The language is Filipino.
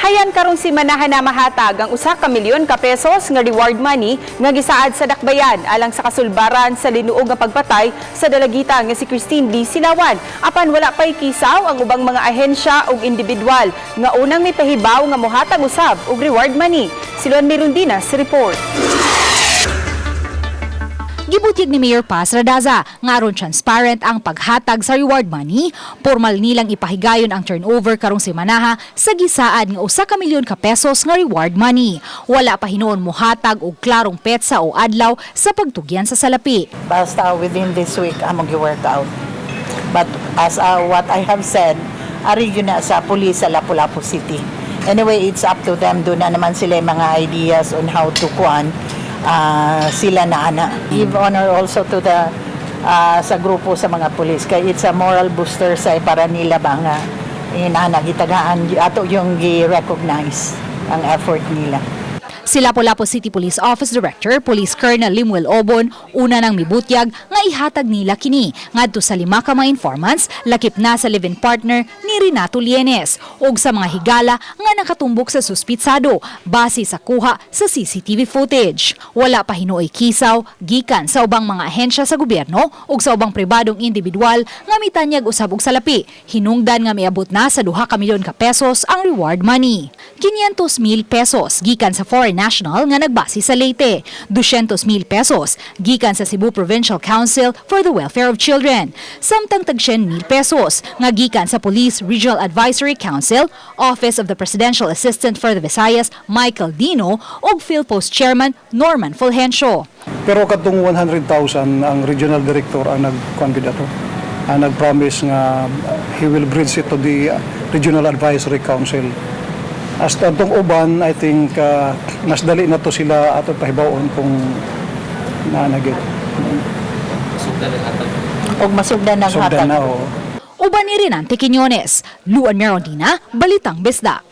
Ayan karong si manahan na mahatag ang 1 ka milyon ka pesos nga reward money nga gisaad sa dakbayan alang sa kasulbaran sa linuog nga pagpatay sa dalagita nga si Christine D. Silawan. Apan wala pay kisaw ang ubang mga ahensya ug individual nga unang may pahibaw nga mohatag usab og reward money. Si Luan Mirundina sa report. Gibutyag ni Mayor Paz Radaza nga aron transparent ang paghatag sa reward money, formal nilang ipahigayon ang turnover karong semanaha sa gisaad nga 1 ka milyon ka pesos nga reward money. Wala pa hinuon mohatag og klarong petsa o adlaw sa pagtugyan sa salapi. Basta within this week among gi-work out. But as what I have said, ari yun na sa police sa Lapu-Lapu City. Anyway, it's up to them. Doon na naman sila mga ideas on how to sila na ana. Give honor also to the sa grupo sa mga pulis kay it's a moral booster sa para nila ba nga inana gitagaan ato yung gi-recognize ang effort nila. Si Lapu-Lapu City Police Office Director, Police Colonel Limuel Obon, una nang mibutyag nga ihatag nila kini ngadto sa 5 ka mga informants lakip na sa live-in partner ni Renato Lienes ug sa mga higala nga nakatumbok sa suspitsado base sa kuha sa CCTV footage. Wala pa hinuoy kisaw gikan sa ubang mga ahensya sa gobyerno ug sa ubang pribadong individual nga mitanyag usab og salapi. Hinungdan nga miabot na sa 2 ka milyon ka pesos ang reward money. 500,000 pesos gikan sa Foreign National nga nagbase sa Leyte, 200,000 pesos gikan sa Cebu Provincial Council for the Welfare of Children, samtang tag 100,000 pesos nga gikan sa Police Regional Advisory Council, Office of the Presidential Assistant for the Visayas Michael Dino ug PhilPost Chairman Norman Fulgencio. Pero katong 100,000 ang regional director ang nag-candidato. Ang nag-promise nga he will bring it to the Regional Advisory Council. As tantong uban, I think mas dali na to sila ato pahibawon kung nanagit. Og masugdan ng hatag. Sugdan na, oo. Uban ni Renante Quiñones, Luan Mirondina, Balitang Bisda.